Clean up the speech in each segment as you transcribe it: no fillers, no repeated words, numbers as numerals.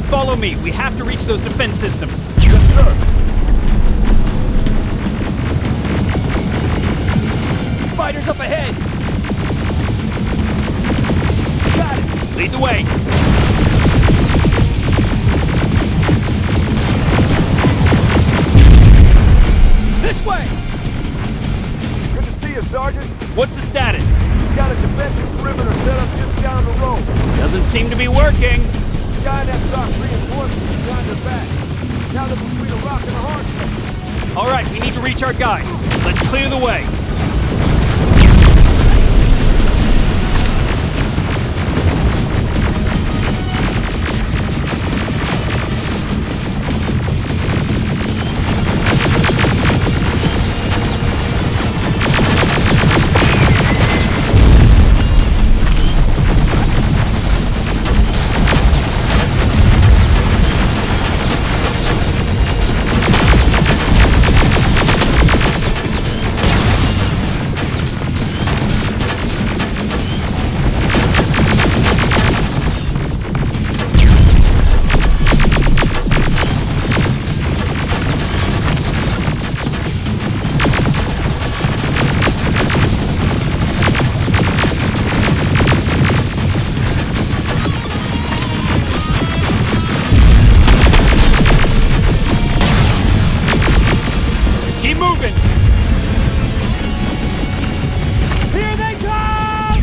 follow me. We have to reach those defense systems. Yes, sir. Spiders up ahead! Got it. Lead the way. This way! Good to see you, Sergeant. What's the status? We got a defensive perimeter set up just down the road. Doesn't seem to be working. Skynet's got reinforcements behind their back. Now they're between a rock and a hard place. All right, we need to reach our guys. Let's clear the way. Keep moving! Here they come!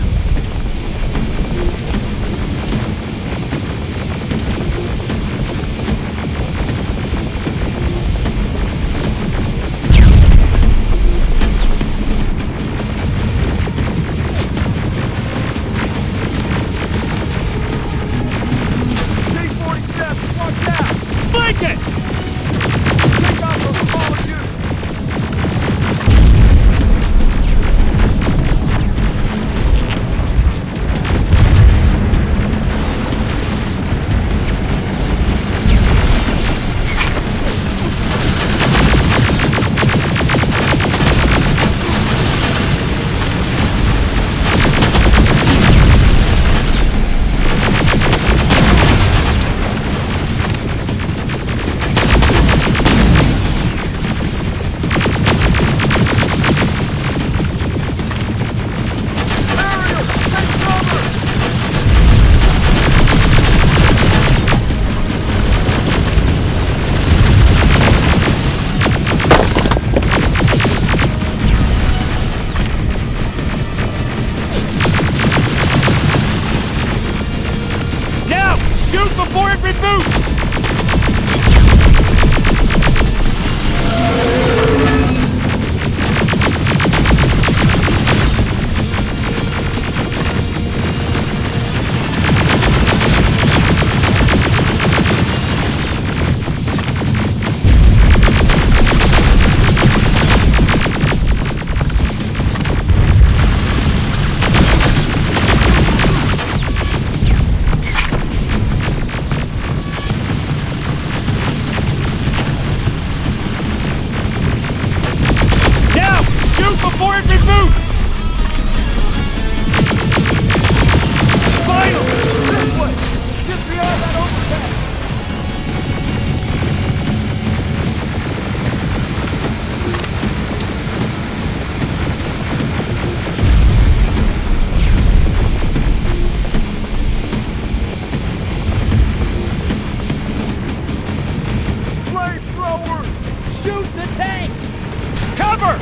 T-47, watch out! Flank it! Take out those smaller units! Now! Shoot before it reboots! Now! Shoot before it reboots! Final! This way! Just beyond that overpass! Flamethrower! Shoot the tank! Cover!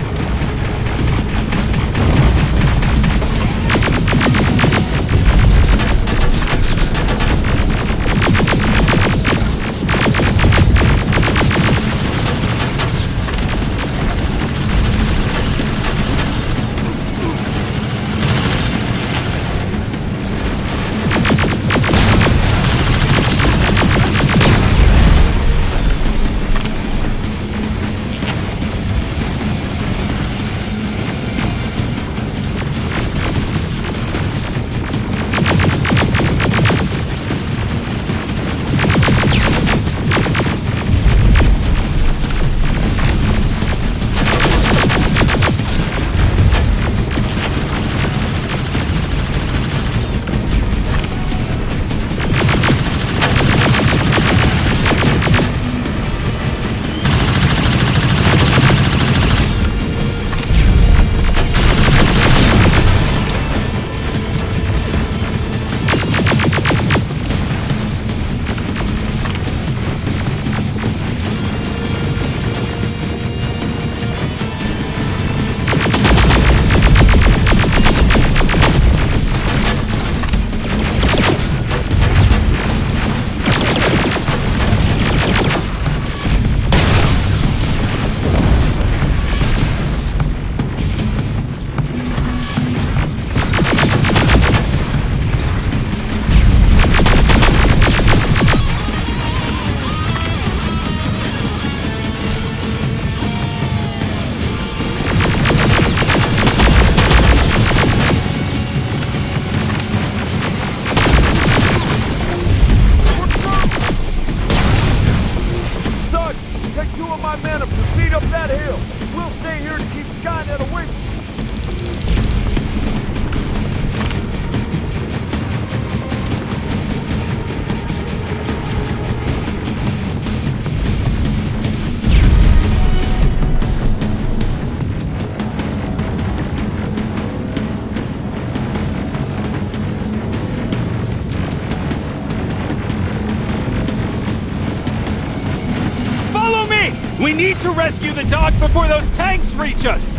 We need to rescue the dog before those tanks reach us!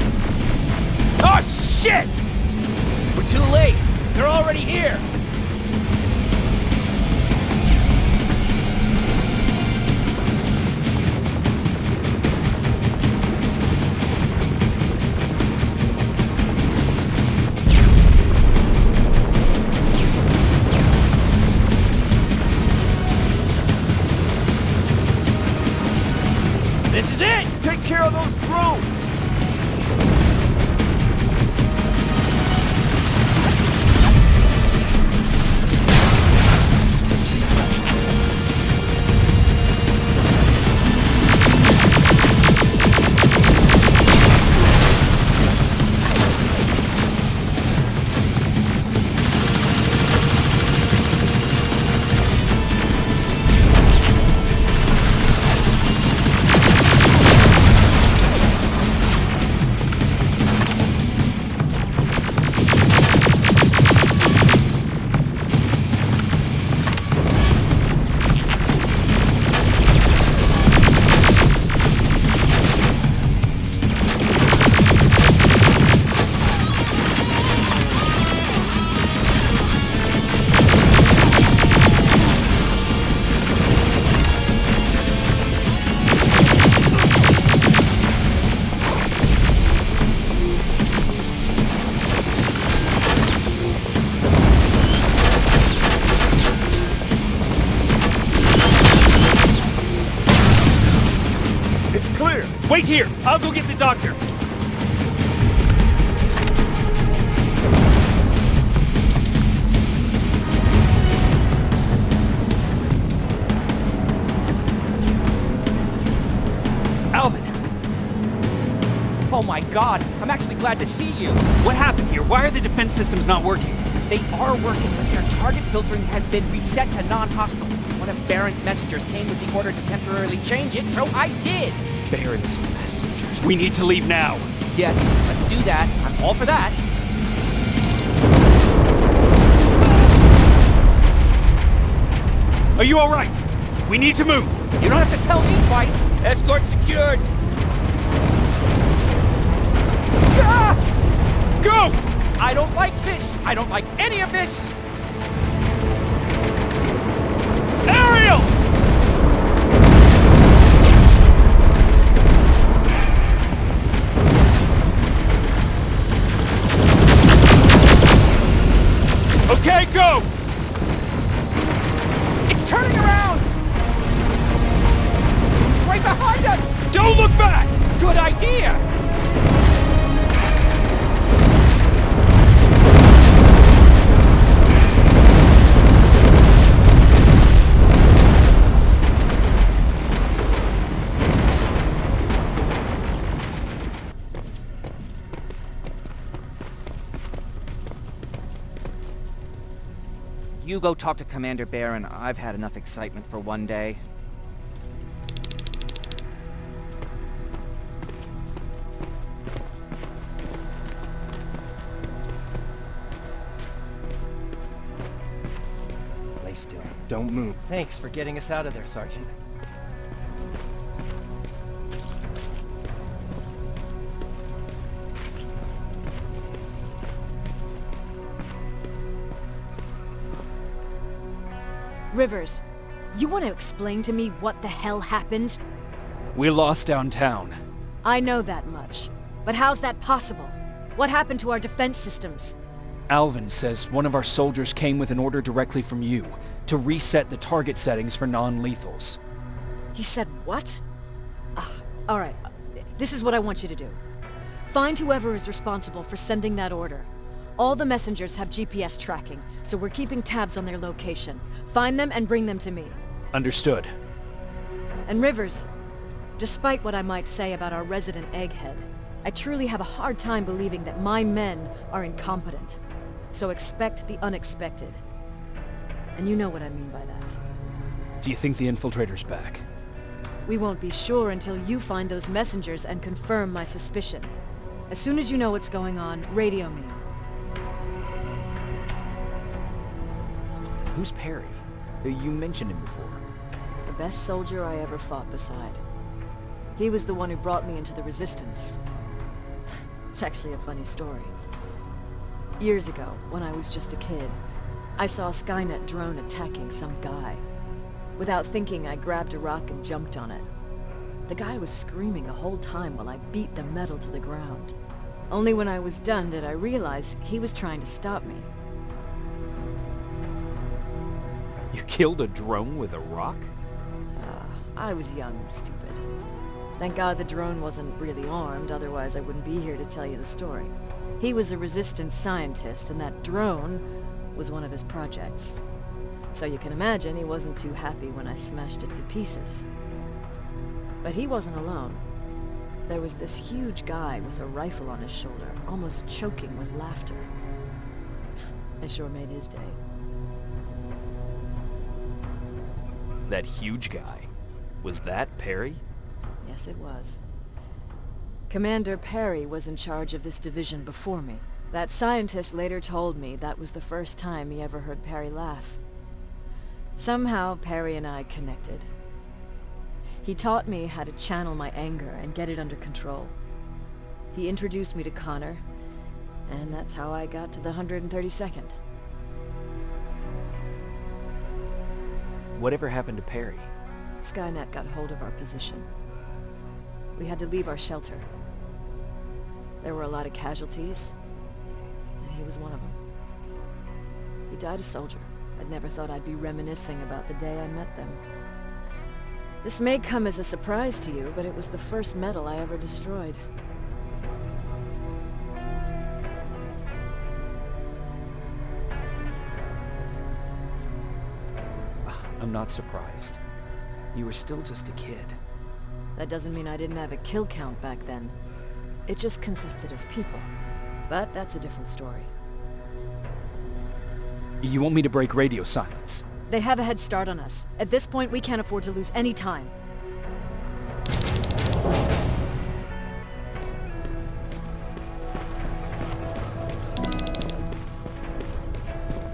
Oh, shit! We're too late. They're already here. This is it! Take care of those drones! Wait here! I'll go get the doctor! Alvin! Oh my god, I'm actually glad to see you. What happened here? Why are the defense systems not working? They are working, but their target filtering has been reset to non-hostile. One of Baron's messengers came with the order to temporarily change it, so I did. Baron's messengers. We need to leave now. Yes, let's do that. I'm all for that. Are you all right? We need to move. You don't have to tell me twice. Escort secured. Ah! Go! I don't like this. I don't like any of this. Ariel! Okay, go! It's turning around! It's right behind us! Don't look back! Good idea! You go talk to Commander Baron. I've had enough excitement for one day. Lay still. Don't move. Thanks for getting us out of there, Sergeant. Rivers, you want to explain to me what the hell happened? We lost downtown. I know that much. But how's that possible? What happened to our defense systems? Alvin says one of our soldiers came with an order directly from you to reset the target settings for non-lethals. He said what? Alright, this is what I want you to do. Find whoever is responsible for sending that order. All the messengers have GPS tracking, so we're keeping tabs on their location. Find them and bring them to me. Understood. And Rivers, despite what I might say about our resident egghead, I truly have a hard time believing that my men are incompetent. So expect the unexpected. And you know what I mean by that. Do you think the infiltrator's back? We won't be sure until you find those messengers and confirm my suspicion. As soon as you know what's going on, radio me. Who's Perry? You mentioned him before. The best soldier I ever fought beside. He was the one who brought me into the Resistance. It's actually a funny story. Years ago, when I was just a kid, I saw a Skynet drone attacking some guy. Without thinking, I grabbed a rock and jumped on it. The guy was screaming the whole time while I beat the metal to the ground. Only when I was done did I realize he was trying to stop me. You killed a drone with a rock? I was young and stupid. Thank God the drone wasn't really armed, otherwise I wouldn't be here to tell you the story. He was a Resistance scientist, and that drone was one of his projects. So you can imagine he wasn't too happy when I smashed it to pieces. But he wasn't alone. There was this huge guy with a rifle on his shoulder, almost choking with laughter. I sure made his day. That huge guy. Was that Perry? Yes, it was. Commander Perry was in charge of this division before me. That scientist later told me that was the first time he ever heard Perry laugh. Somehow, Perry and I connected. He taught me how to channel my anger and get it under control. He introduced me to Connor, and that's how I got to the 132nd. Whatever happened to Perry? Skynet got hold of our position. We had to leave our shelter. There were a lot of casualties, and he was one of them. He died a soldier. I'd never thought I'd be reminiscing about the day I met them. This may come as a surprise to you, but it was the first metal I ever destroyed. I'm not surprised. You were still just a kid. That doesn't mean I didn't have a kill count back then. It just consisted of people. But that's a different story. You want me to break radio silence? They have a head start on us. At this point, we can't afford to lose any time.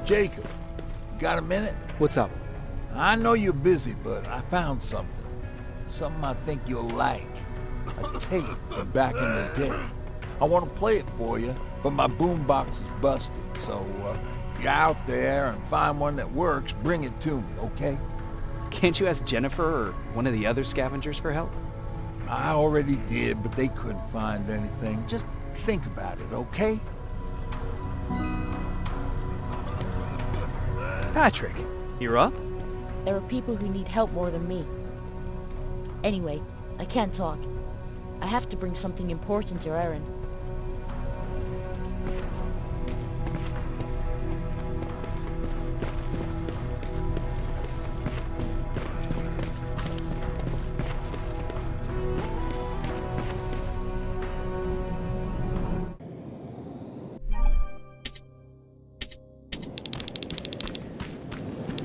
Jacob, got a minute? What's up? I know you're busy, but I found something. Something I think you'll like. A tape from back in the day. I want to play it for you, but my boombox is busted, so if you're out there and find one that works, bring it to me, okay? Can't you ask Jennifer or one of the other scavengers for help? I already did, but they couldn't find anything. Just think about it, okay? Patrick, you're up? There are people who need help more than me. Anyway, I can't talk. I have to bring something important to Erin.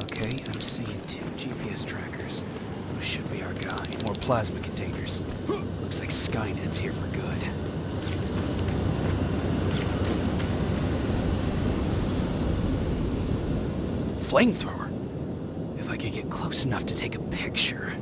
Okay, I'm seeing 2 GPS trackers. Those should be our guy. More plasma containers. Looks like Skynet's here for good. Flamethrower! If I could get close enough to take a picture.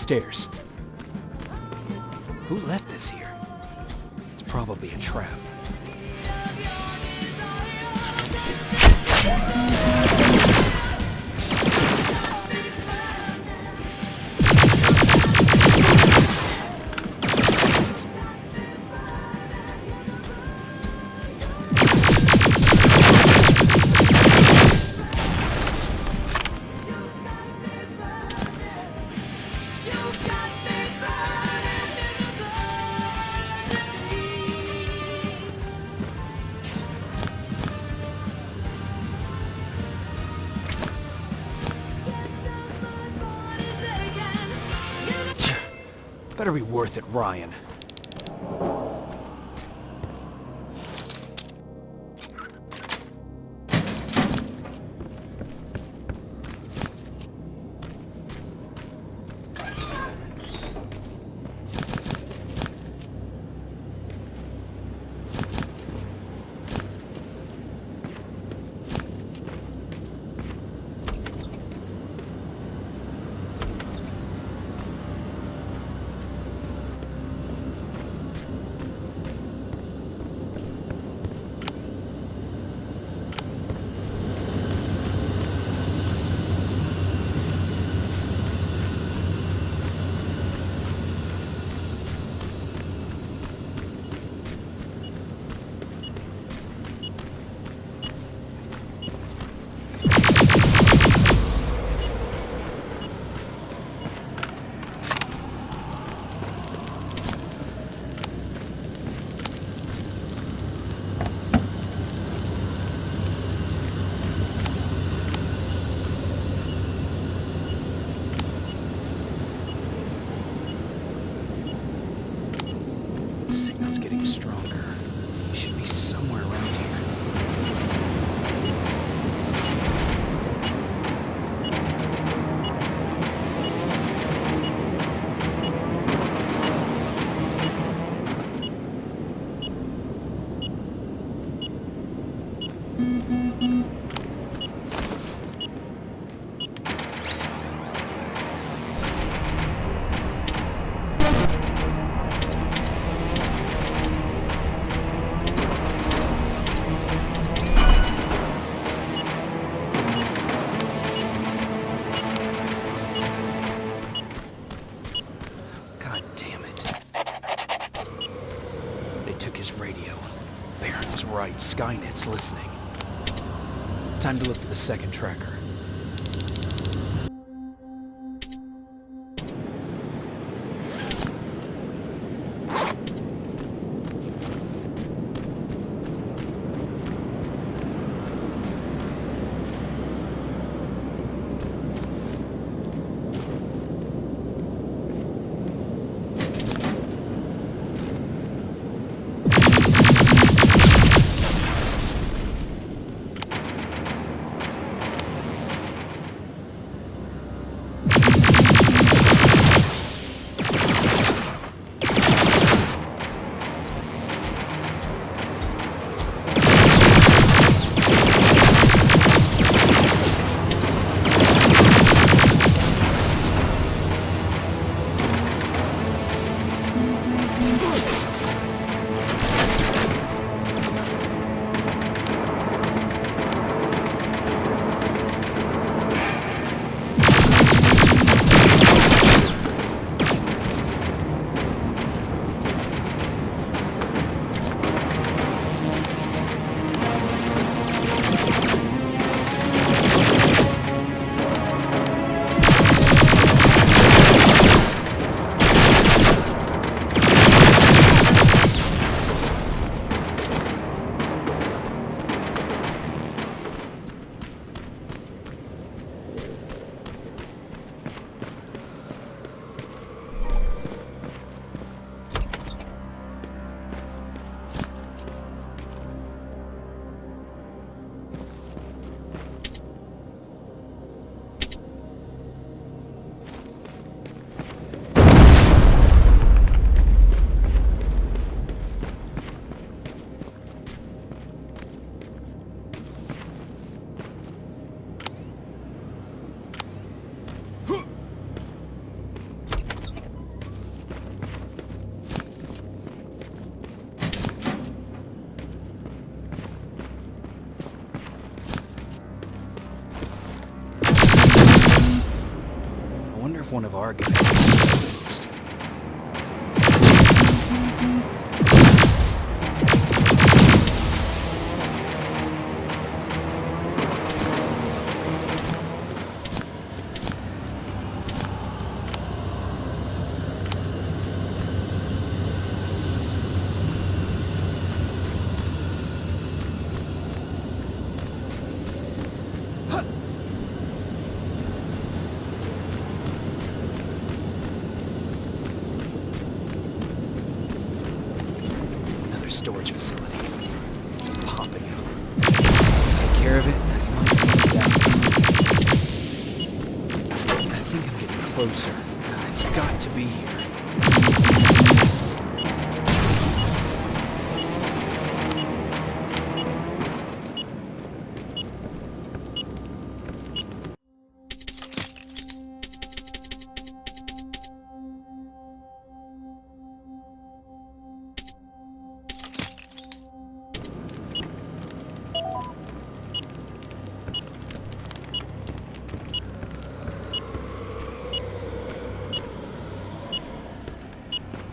downstairs. Who left this here? It's probably a trap. Better be worth it, Ryan. Signal's getting stronger. He should be somewhere around here. Right, Skynet's listening. Time to look for the second tracker. storage facility. Popping out. Take care of it, and that might slow it down. I think I'm getting closer. It's got to be here.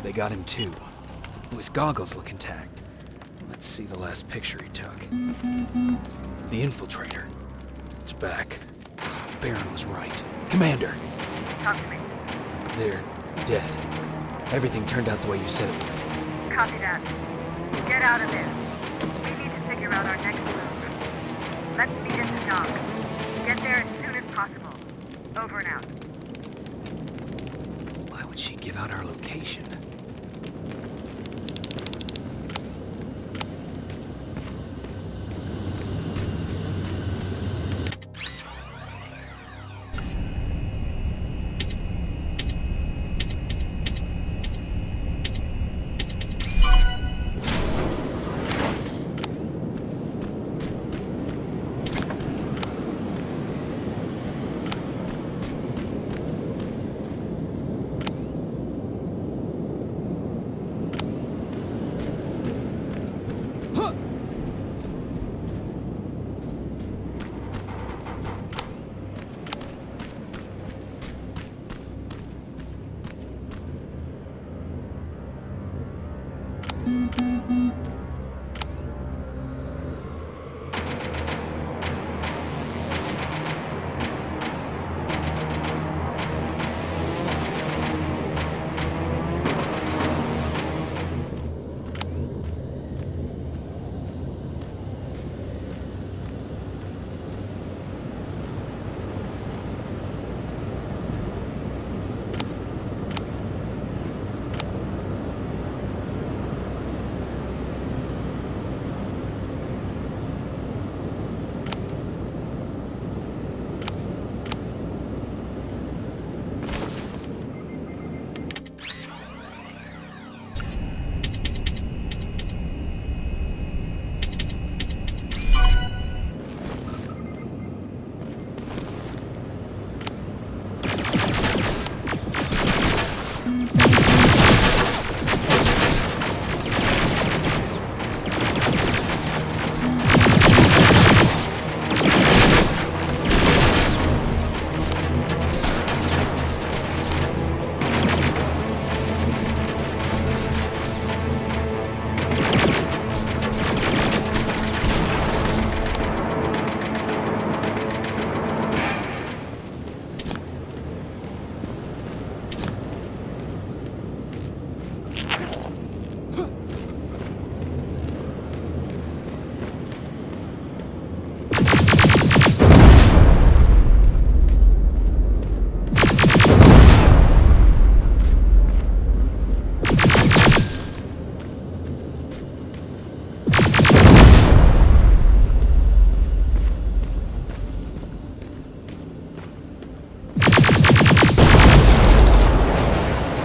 They got him too. His goggles look intact. Let's see the last picture he took. The infiltrator. It's back. Baron was right. Commander! Talk to me. They're dead. Everything turned out the way you said it would. Copy that. Get out of there. We need to figure out our next move. Let's meet at the docks. Get there as soon as possible. Over and out. Why would she give out our location?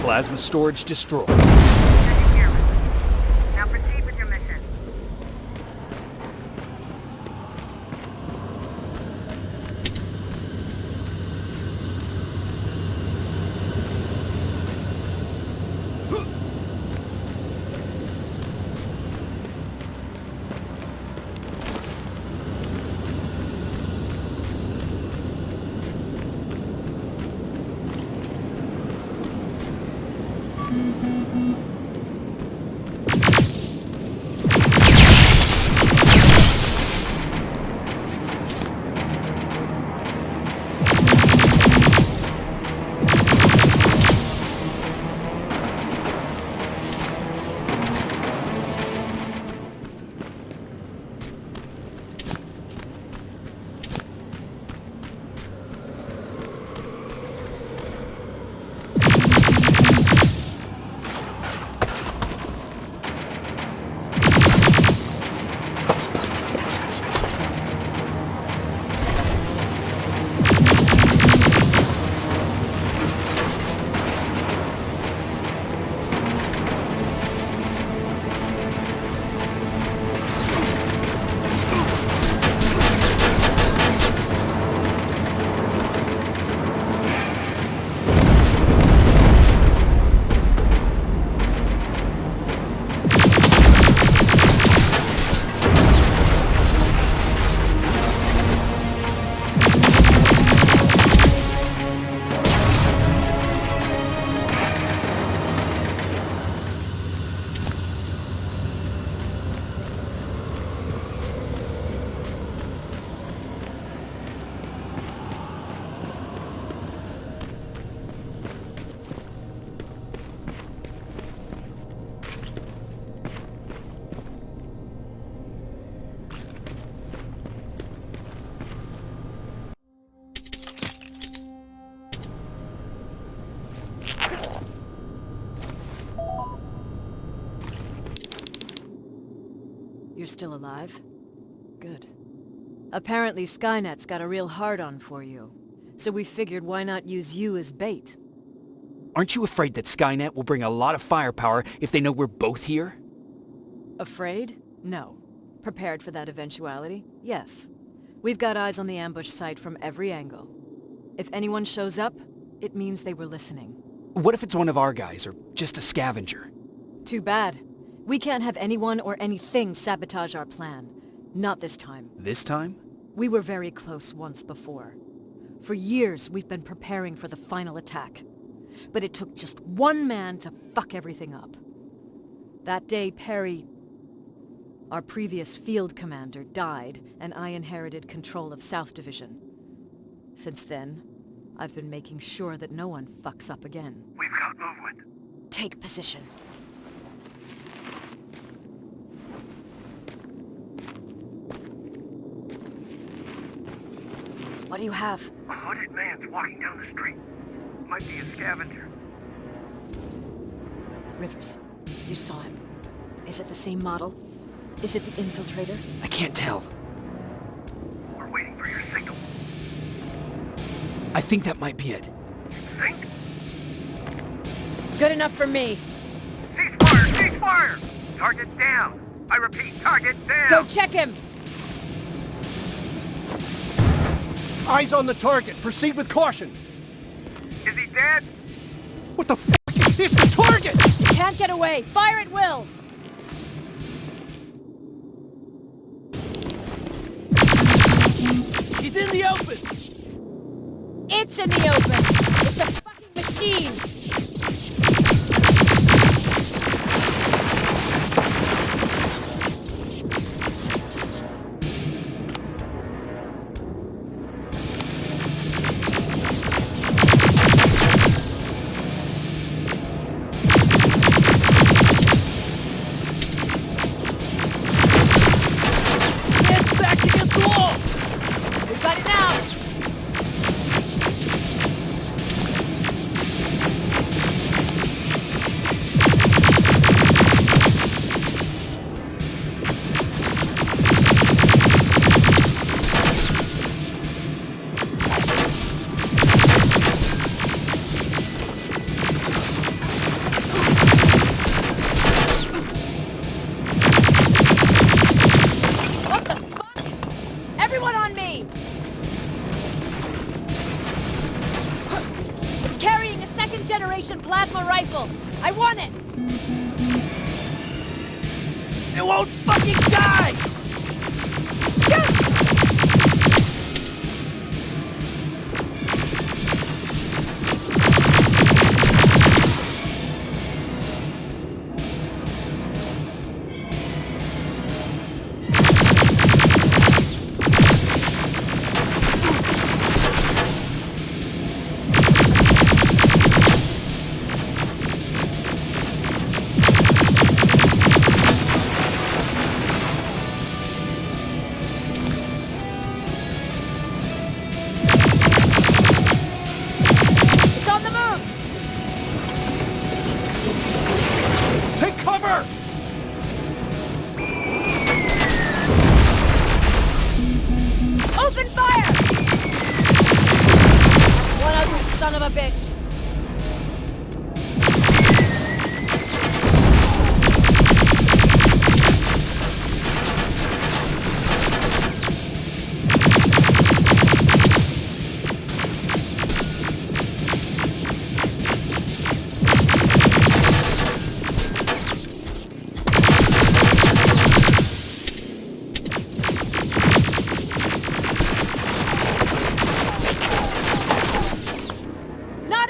Plasma storage destroyed. Now proceed with your mission. You're still alive? Good. Apparently Skynet's got a real hard-on for you. So we figured why not use you as bait? Aren't you afraid that Skynet will bring a lot of firepower if they know we're both here? Afraid? No. Prepared for that eventuality? Yes. We've got eyes on the ambush site from every angle. If anyone shows up, it means they were listening. What if it's one of our guys, or just a scavenger? Too bad. We can't have anyone or anything sabotage our plan. Not this time. This time? We were very close once before. For years, we've been preparing for the final attack. But it took just one man to fuck everything up. That day, Perry, our previous field commander, died, and I inherited control of South Division. Since then, I've been making sure that no one fucks up again. We've got movement. Take position. What do you have? A hooded man's walking down the street. Might be a scavenger. Rivers, you saw him. Is it the same model? Is it the infiltrator? I can't tell. We're waiting for your signal. I think that might be it. Think? Good enough for me. Cease fire! Cease fire! Target down! I repeat, target down! Go check him! Eyes on the target. Proceed with caution. Is he dead? What the f***? It's the target! Can't get away! Fire at will! He's in the open! It's in the open! It's a fucking machine! It's back against the wall! We've got it now! What the fuck? Everyone on me! It's carrying a second-generation plasma rifle! I want it! It won't fucking die! It's on the move! Take cover! Open fire! One ugly son of a bitch! Not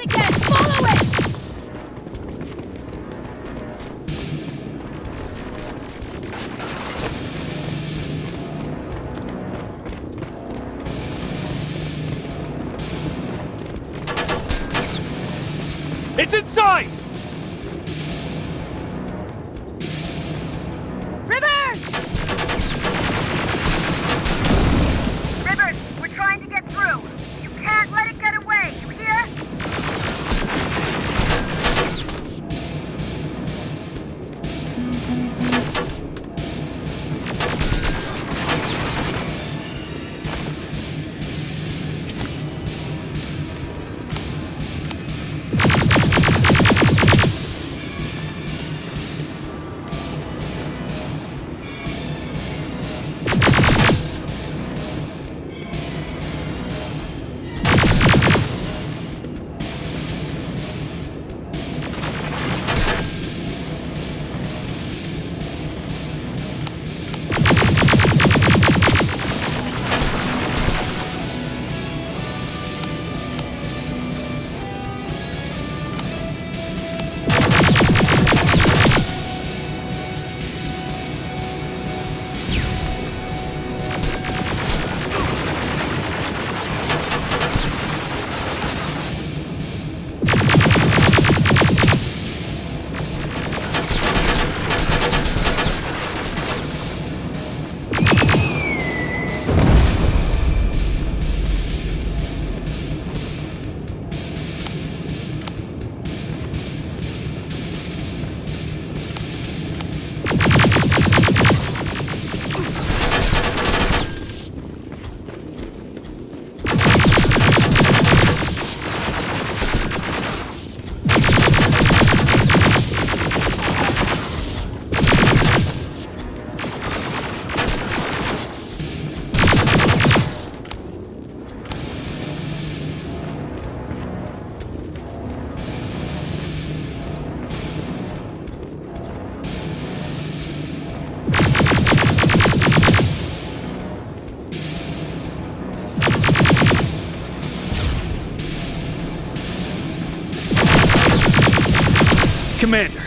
Commander!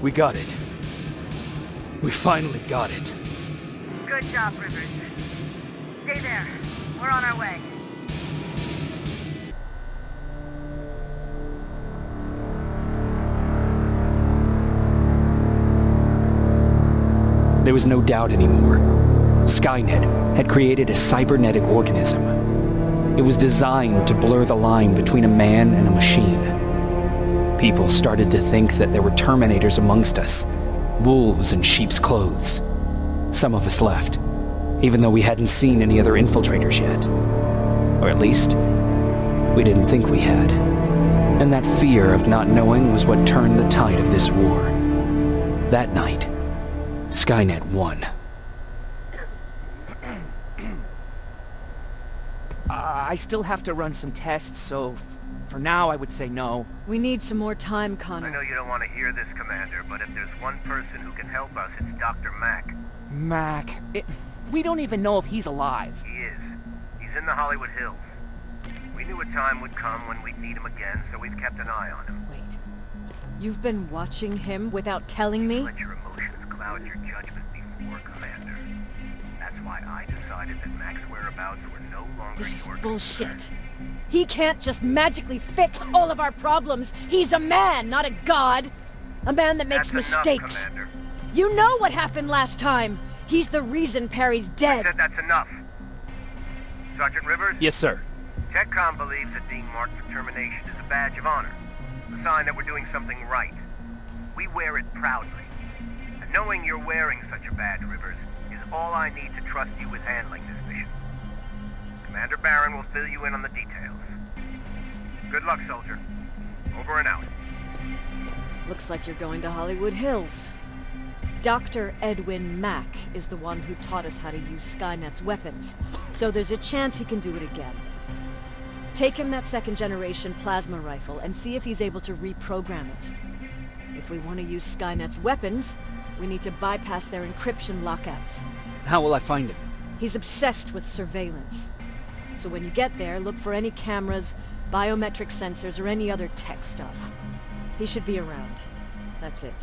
We got it. We finally got it. Good job, Rivers. Stay there. We're on our way. There was no doubt anymore. Skynet had created a cybernetic organism. It was designed to blur the line between a man and a machine. People started to think that there were Terminators amongst us, wolves in sheep's clothes. Some of us left, even though we hadn't seen any other infiltrators yet. Or at least, we didn't think we had. And that fear of not knowing was what turned the tide of this war. That night, Skynet won. I still have to run some tests, so for now I would say no. We need some more time, I Connor. know you don't want to hear this, Commander, but if there's one person who can help us, it's Dr. Mack. Mac, we don't even know if he's alive. He is. He's in the Hollywood Hills. We knew a time would come when we'd need him again, so we've kept an eye on him. Wait. You've been watching him without telling me? Let your emotions cloud your judgment before, Commander. That's why I decided that Mack's whereabouts were no longer This is your bullshit. concern. He can't just magically fix all of our problems. He's a man, not a god. A man that makes That's mistakes. Enough, Commander. You know what happened last time. He's the reason Perry's I dead. said that's enough. Sergeant Rivers? Yes, sir. TechCom believes that being marked for termination is a badge of honor. A sign that we're doing something right. We wear it proudly. And knowing you're wearing such a badge, Rivers, is all I need to trust you with handling this mission. Commander Barron will fill you in on the details. Good luck, soldier. Over and out. Looks like you're going to Hollywood Hills. Dr. Edwin Mack is the one who taught us how to use Skynet's weapons, so there's a chance he can do it again. Take him that second-generation plasma rifle and see if he's able to reprogram it. If we want to use Skynet's weapons, we need to bypass their encryption lockouts. How will I find him? He's obsessed with surveillance. So when you get there, look for any cameras, biometric sensors, or any other tech stuff. He should be around. That's it.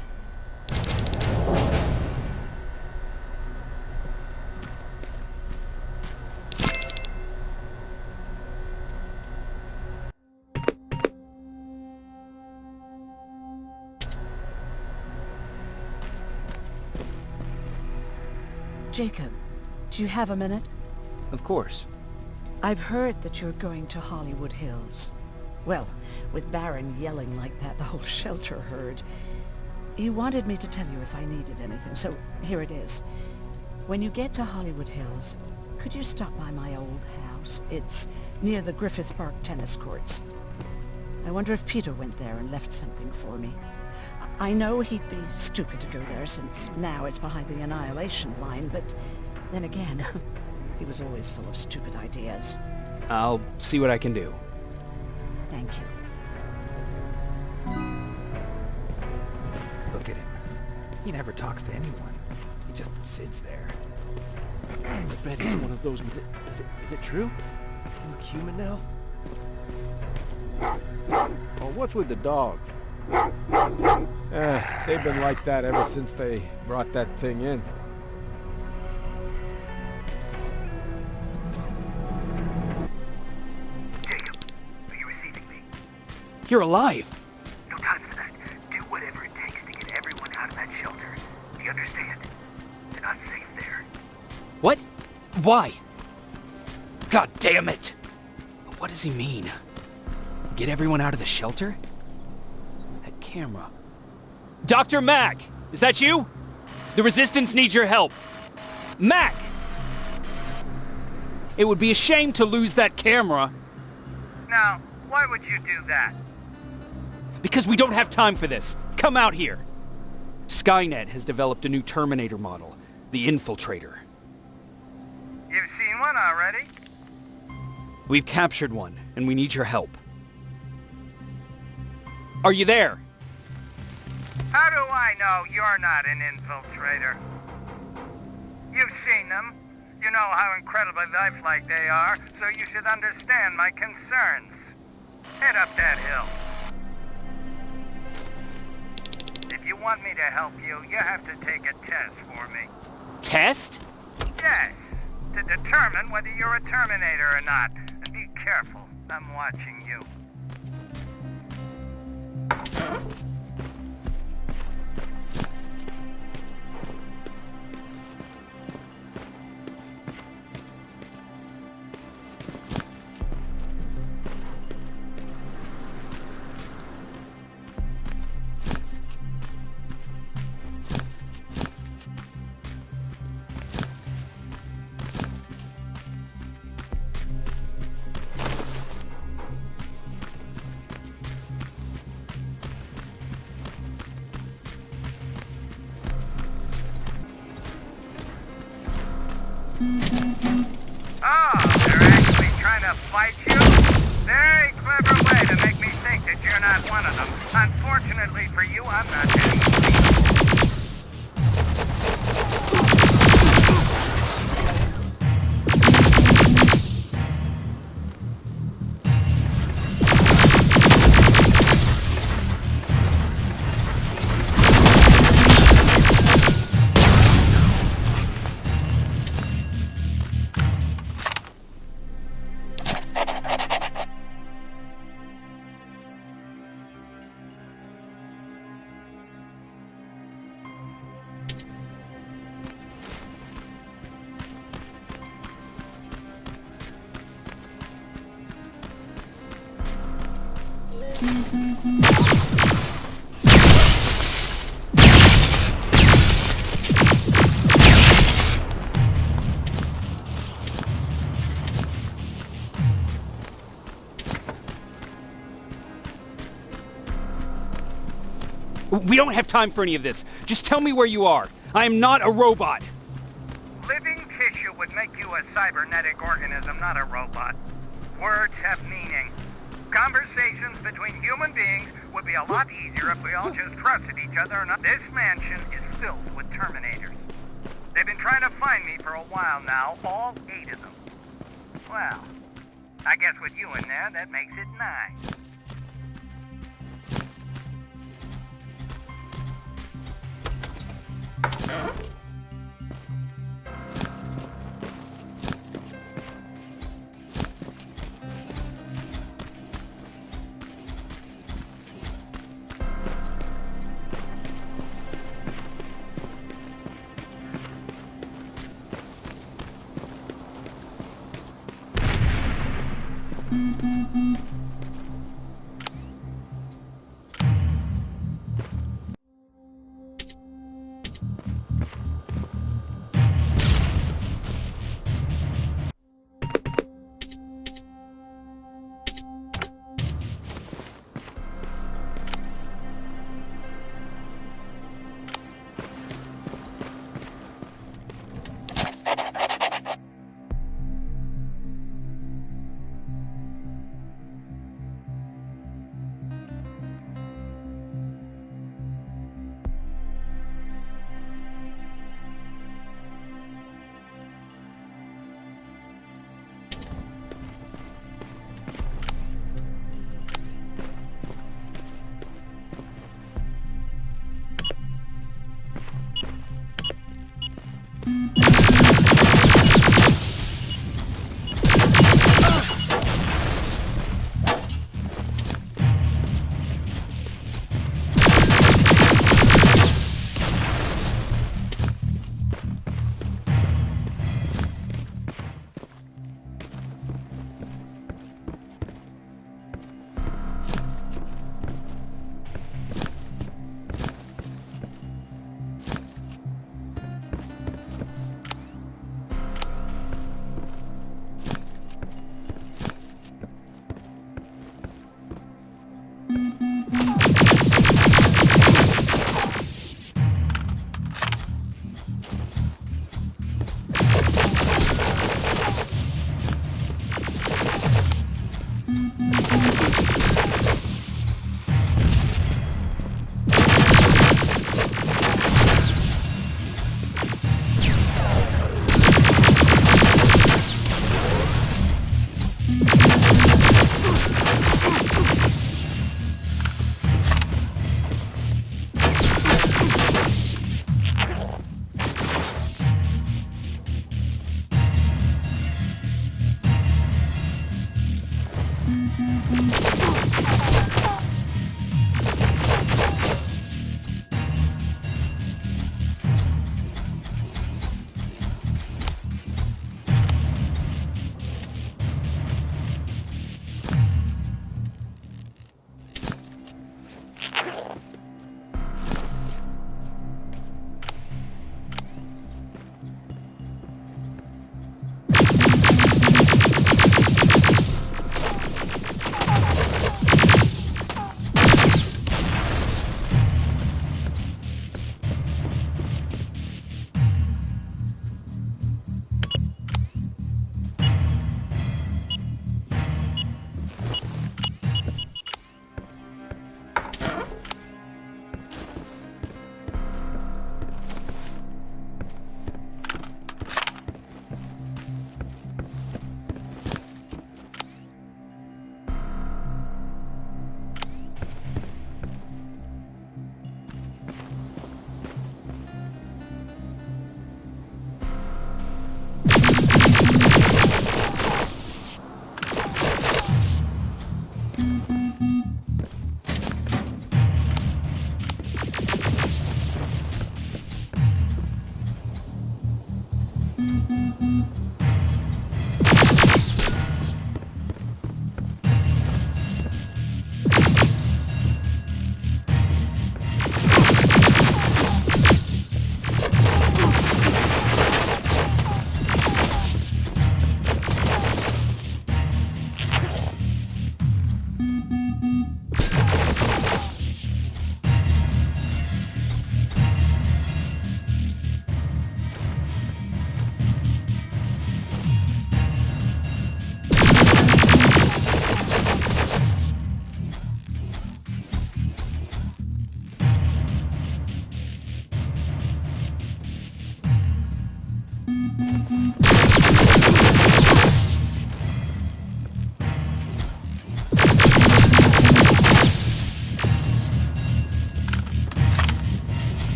Jacob, do you have a minute? Of course. I've heard that you're going to Hollywood Hills. Well, with Barron yelling like that, the whole shelter heard. He wanted me to tell you if I needed anything, so here it is. When you get to Hollywood Hills, could you stop by my old house? It's near the Griffith Park tennis courts. I wonder if Peter went there and left something for me. I know he'd be stupid to go there since now it's behind the annihilation line, but then again, he was always full of stupid ideas. I'll see what I can do. Thank you. Look at him. He never talks to anyone. He just sits there. I bet he's one of those. Is it true? You look human now? Oh, what's with the dog? They've been like that ever since they brought that thing in. Jacob, are you receiving me? You're alive! No time for that. Do whatever it takes to get everyone out of that shelter. Do you understand? They're not safe there. What? Why? God damn it! What does he mean? Get everyone out of the shelter? That camera. Dr. Mack! Is that you? The Resistance needs your help. Mack! It would be a shame to lose that camera. Now, why would you do that? Because we don't have time for this. Come out here. Skynet has developed a new Terminator model, the infiltrator. You've seen one already? We've captured one, and we need your help. Are you there? How do I know you're not an infiltrator? You've seen them. You know how incredibly lifelike they are, so you should understand my concerns. Head up that hill. want me to help you, you have to take a test for me. Test? Yes, to determine whether you're a Terminator or not. And be careful, I'm watching you. Oh, they're actually trying to fight you? Very clever way to make me think that you're not one of them. Unfortunately for you, I'm not any. We don't have time for any of this. Just tell me where you are. I am not a robot. Living tissue would make you a cybernetic organism, not a robot. Words have meaning. Conversations between human beings would be a lot easier if we all just trusted each other enough. This mansion is filled with Terminators. They've been trying to find me for a while now, all 8 of them. Well, I guess with you in there, that makes it 9.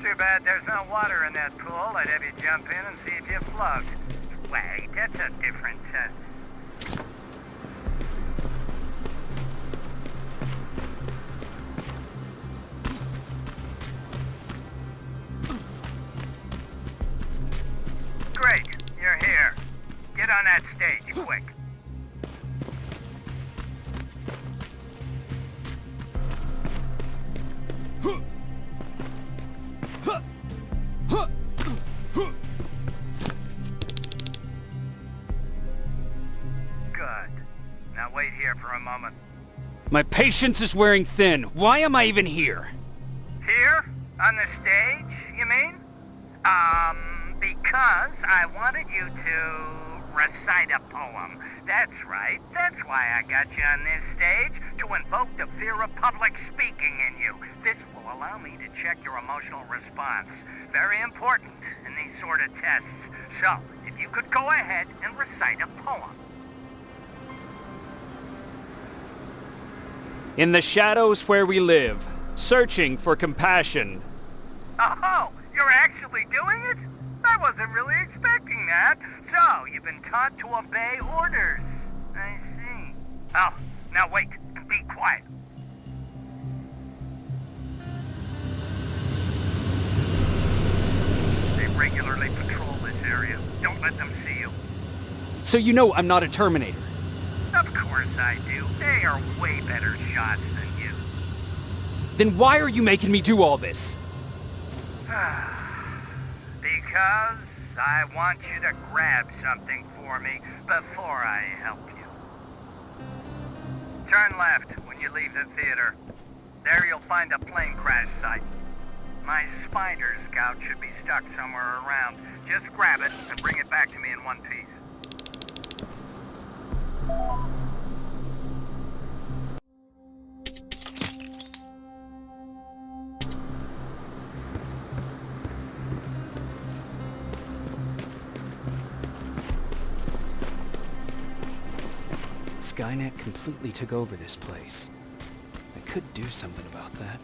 Too bad there's no water in that pool. I'd have you jump in and see if you float. Wait, that's a different Great, you're here. Get on that stage, quick. Good. Now wait here for a moment. My patience is wearing thin. Why am I even here? Here? On the stage, you mean? Because I wanted you to recite a poem. That's right. That's why I got you on this stage, to invoke the fear of public speaking in you. This will allow me to check your emotional response. Very important in these sort of tests. So, if you could go ahead and recite a poem. In the shadows where we live, searching for compassion. Oh, you're actually doing it? I wasn't really expecting that. So, you've been taught to obey orders. I see. Oh, now wait and be quiet. They regularly patrol this area. Don't let them see you. So you know I'm not a Terminator. Of course I do. They are way better shots than you. Then why are you making me do all this? Because I want you to grab something for me before I help you. Turn left when you leave the theater. There you'll find a plane crash site. My spider scout should be stuck somewhere around. Just grab it and bring it back to me in one piece. Skynet completely took over this place. I could do something about that.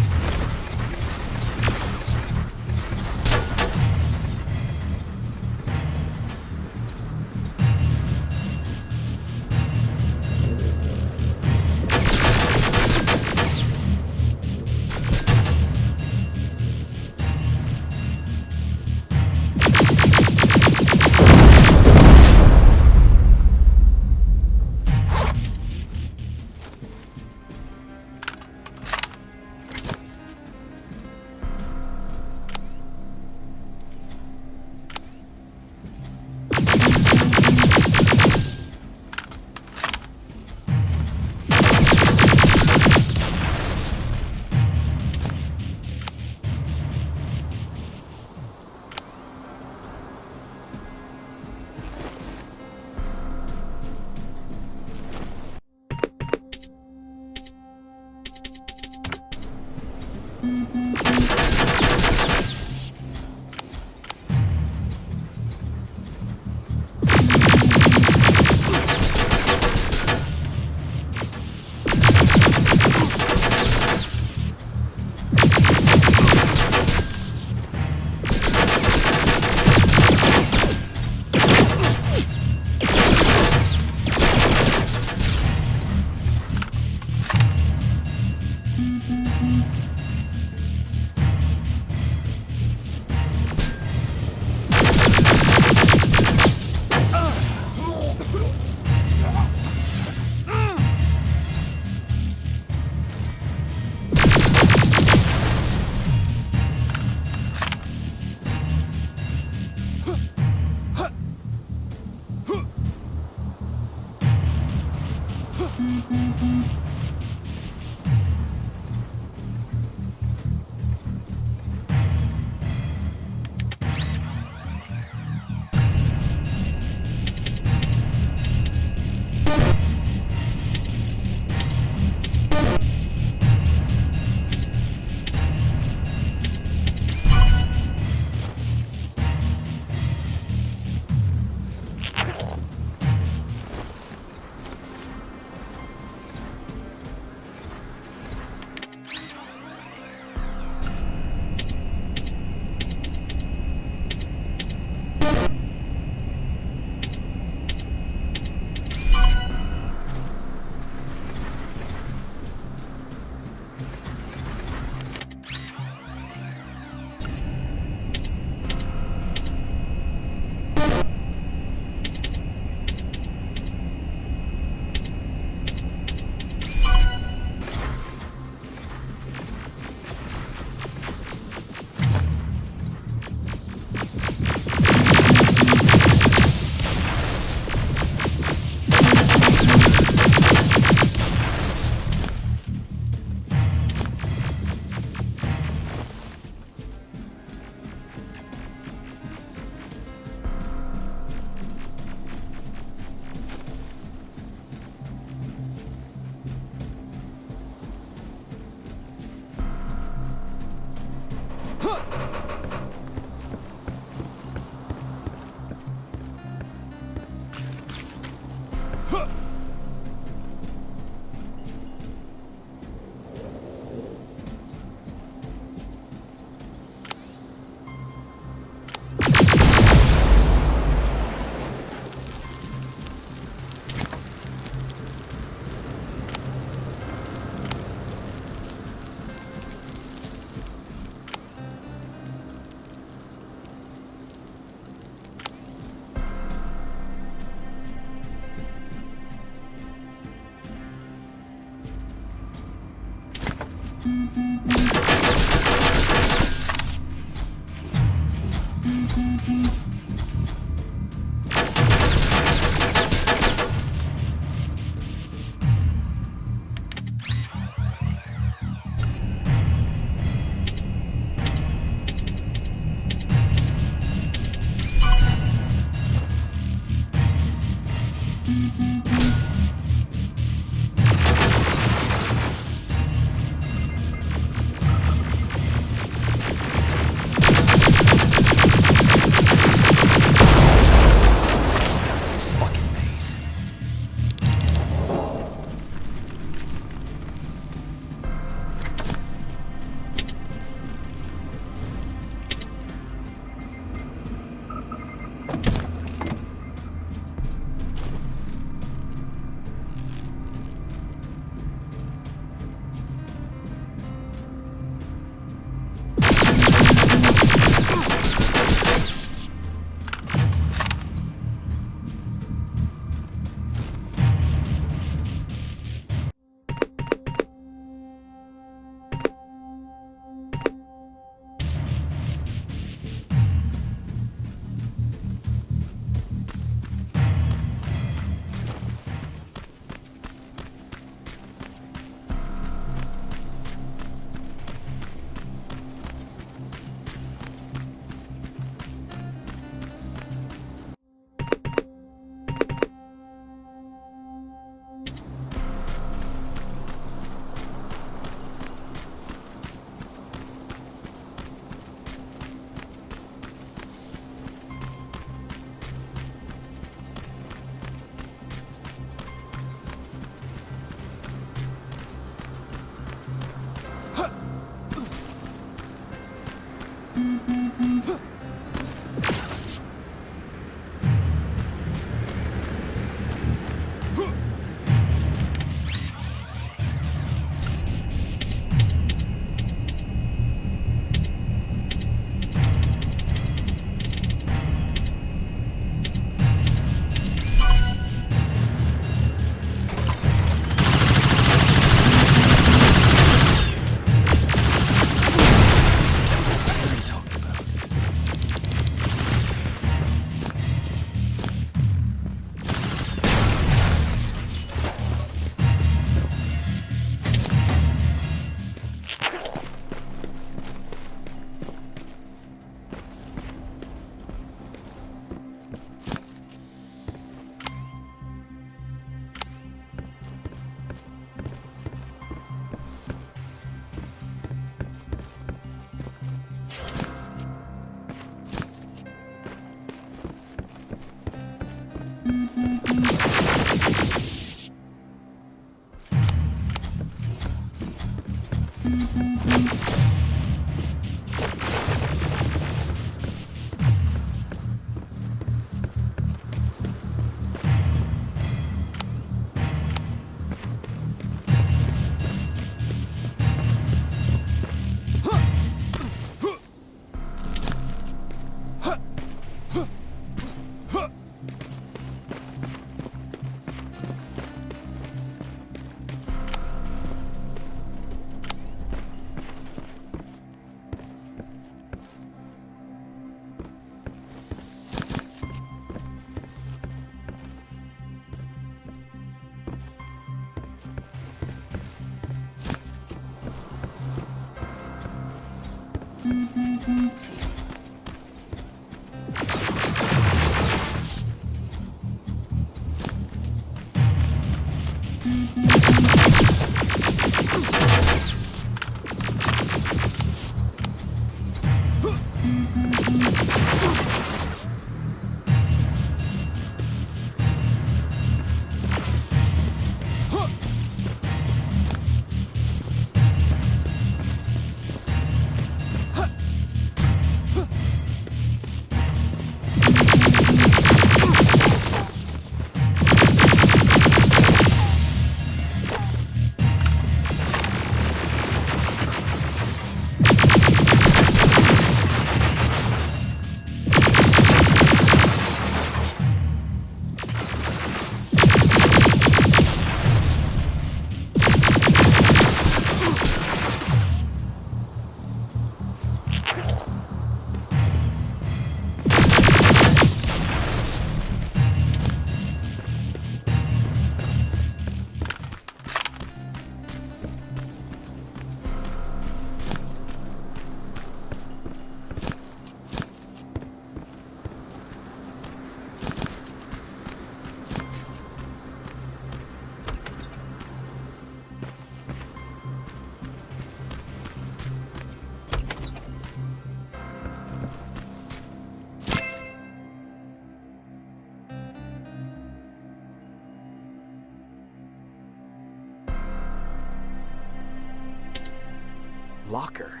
Locker?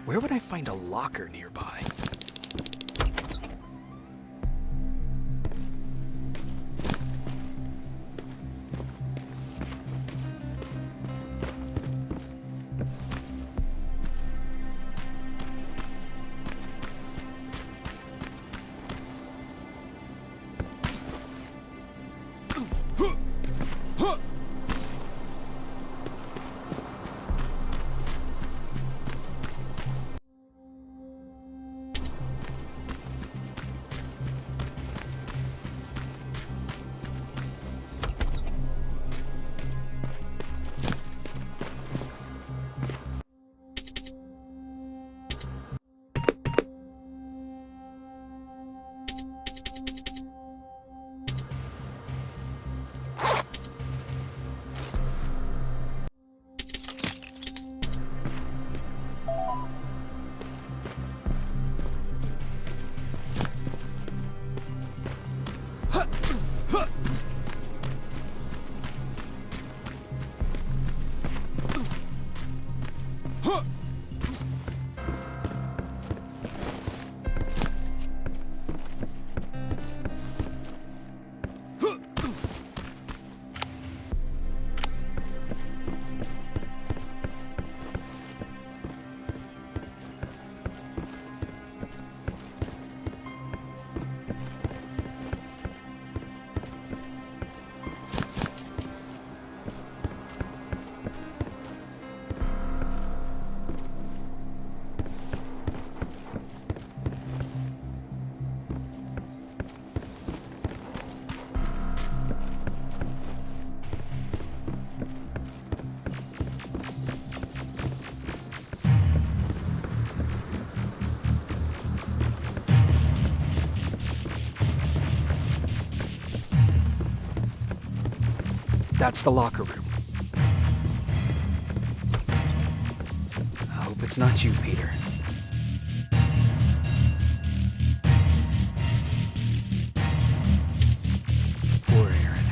Where would I find a locker nearby? That's the locker room. I hope it's not you, Peter. Poor Aaron.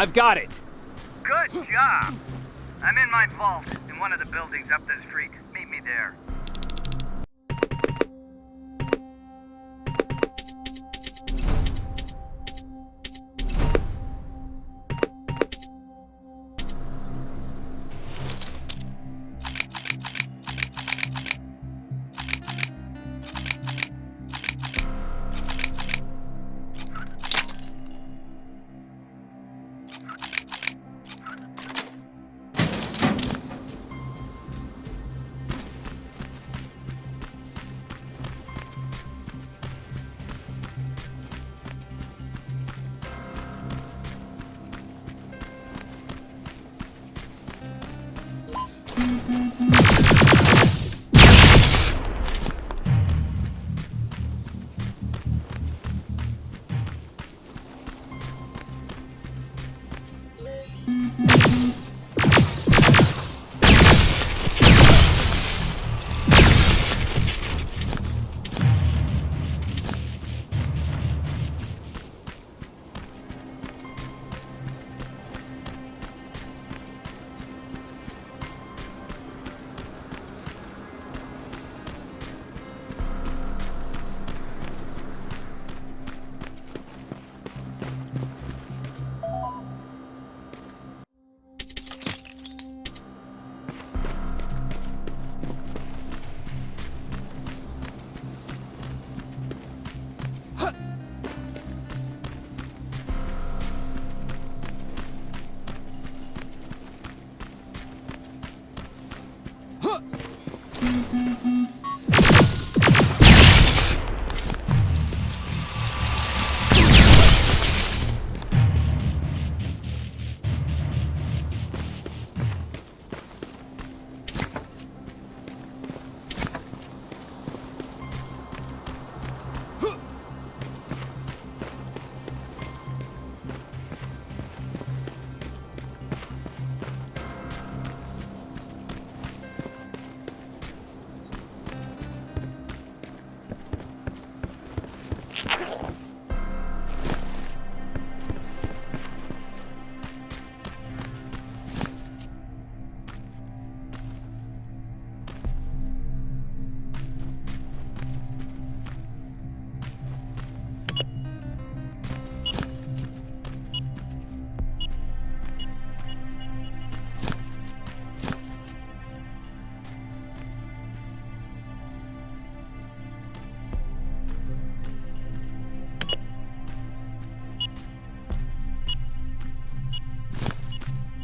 I've got it! Good job! I'm in my vault in one of the buildings up the street. Meet me there.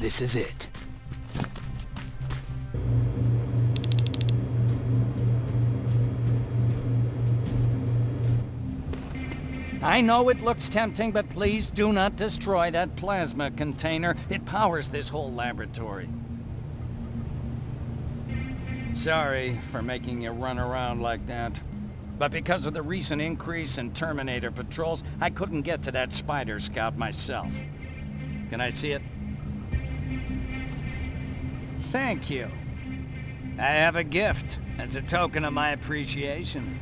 This is it. I know it looks tempting, but please do not destroy that plasma container. It powers this whole laboratory. Sorry for making you run around like that. But because of the recent increase in Terminator patrols, I couldn't get to that spider scout myself. Can I see it? Thank you. I have a gift as a token of my appreciation.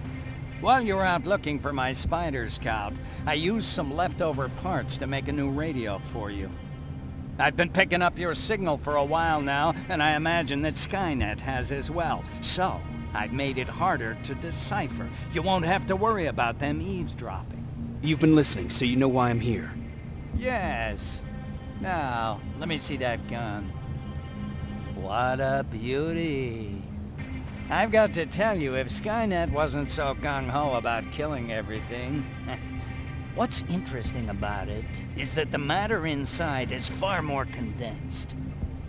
While you were out looking for my spider scout, I used some leftover parts to make a new radio for you. I've been picking up your signal for a while now, and I imagine that Skynet has as well. So, I've made it harder to decipher. You won't have to worry about them eavesdropping. You've been listening, so you know why I'm here. Yes. Now, let me see that gun. What a beauty. I've got to tell you, if Skynet wasn't so gung-ho about killing everything... What's interesting about it is that the matter inside is far more condensed.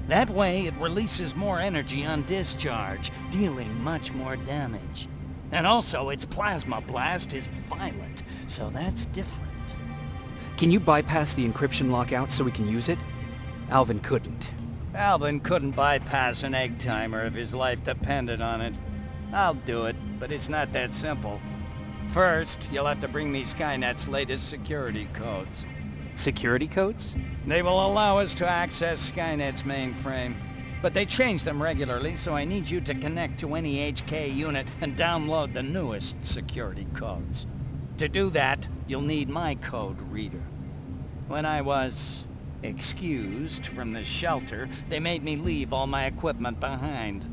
That way, it releases more energy on discharge, dealing much more damage. And also, its plasma blast is violent, so that's different. Can you bypass the encryption lockout so we can use it? Alvin couldn't. Alvin couldn't bypass an egg timer if his life depended on it. I'll do it, but it's not that simple. First, you'll have to bring me Skynet's latest security codes. Security codes? They will allow us to access Skynet's mainframe. But they change them regularly, so I need you to connect to any HK unit and download the newest security codes. To do that, you'll need my code reader. When I was excused from the shelter, they made me leave all my equipment behind.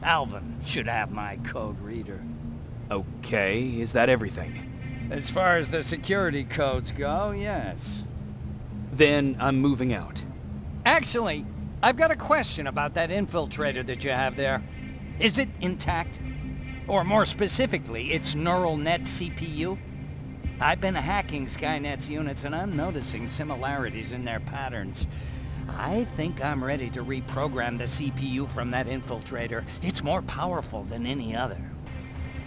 Alvin should have my code reader. Okay, is that everything? As far as the security codes go, yes. Then I'm moving out. Actually, I've got a question about that infiltrator that you have there. Is it intact? Or more specifically, its neural net CPU? I've been hacking Skynet's units and I'm noticing similarities in their patterns. I think I'm ready to reprogram the CPU from that infiltrator. It's more powerful than any other.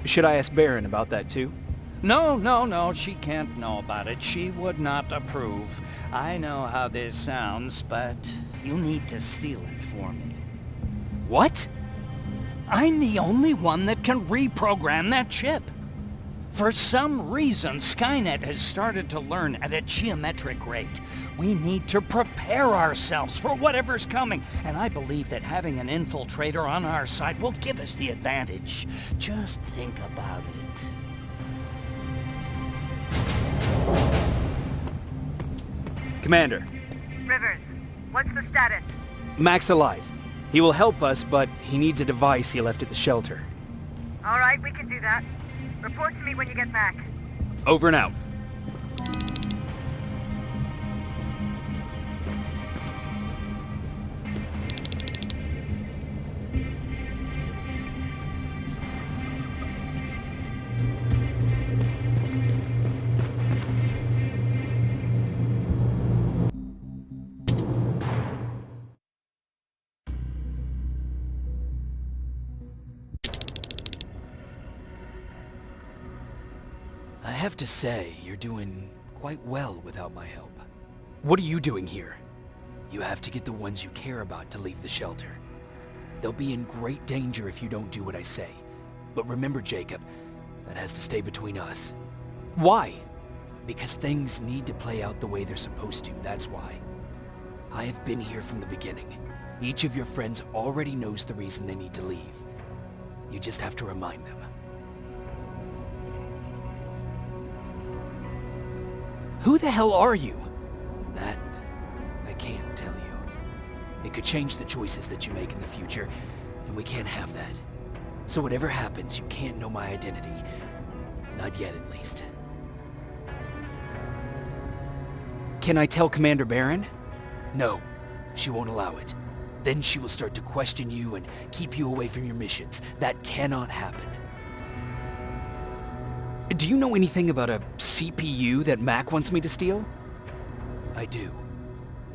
Should I ask Baron about that too? No, she can't know about it. She would not approve. I know how this sounds, but you need to steal it for me. What? I'm the only one that can reprogram that chip. For some reason, Skynet has started to learn at a geometric rate. We need to prepare ourselves for whatever's coming, and I believe that having an infiltrator on our side will give us the advantage. Just think about it. Commander. Rivers, what's the status? Mac's alive. He will help us, but he needs a device he left at the shelter. All right, we can do that. Report to me when you get back. Over and out. I have to say, you're doing quite well without my help. What are you doing here? You have to get the ones you care about to leave the shelter. They'll be in great danger if you don't do what I say. But remember, Jacob, that has to stay between us. Why? Because things need to play out the way they're supposed to, that's why. I have been here from the beginning. Each of your friends already knows the reason they need to leave. You just have to remind them. Who the hell are you? That, I can't tell you. It could change the choices that you make in the future, and we can't have that. So whatever happens, you can't know my identity. Not yet, at least. Can I tell Commander Baron? No, she won't allow it. Then she will start to question you and keep you away from your missions. That cannot happen. Do you know anything about a CPU that Mac wants me to steal? I do.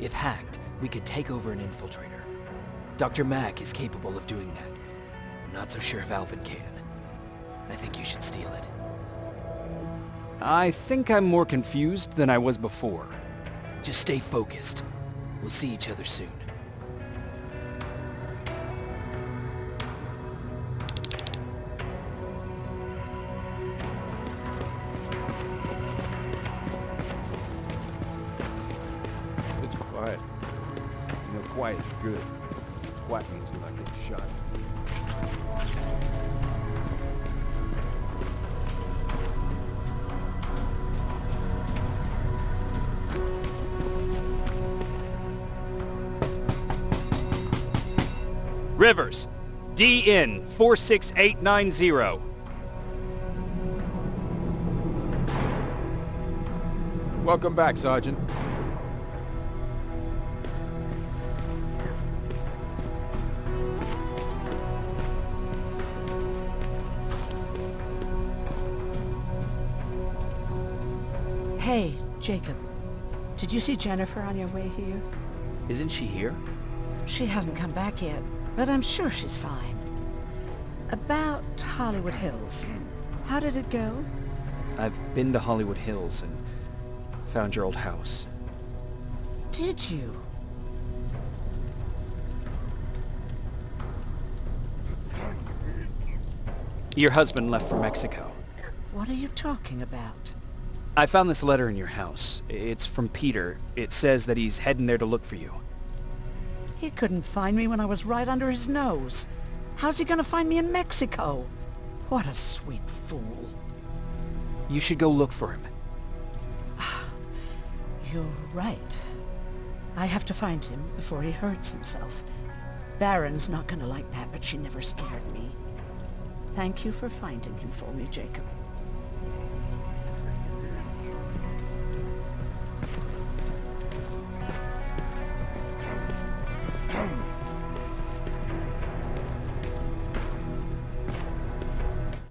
If hacked, we could take over an infiltrator. Dr. Mac is capable of doing that. I'm not so sure if Alvin can. I think you should steal it. I think I'm more confused than I was before. Just stay focused. We'll see each other soon. Quiet. You know, quiet is good. Quiet means we're not getting shot. Rivers, DN 46890. Welcome back, Sergeant. Hey, Jacob. Did you see Jennifer on your way here? Isn't she here? She hasn't come back yet, but I'm sure she's fine. About Hollywood Hills. How did it go? I've been to Hollywood Hills and found your old house. Did you? Your husband left for Mexico. What are you talking about? I found this letter in your house. It's from Peter. It says that he's heading there to look for you. He couldn't find me when I was right under his nose. How's he gonna find me in Mexico? What a sweet fool. You should go look for him. You're right. I have to find him before he hurts himself. Baron's not gonna like that, but she never scared me. Thank you for finding him for me, Jacob.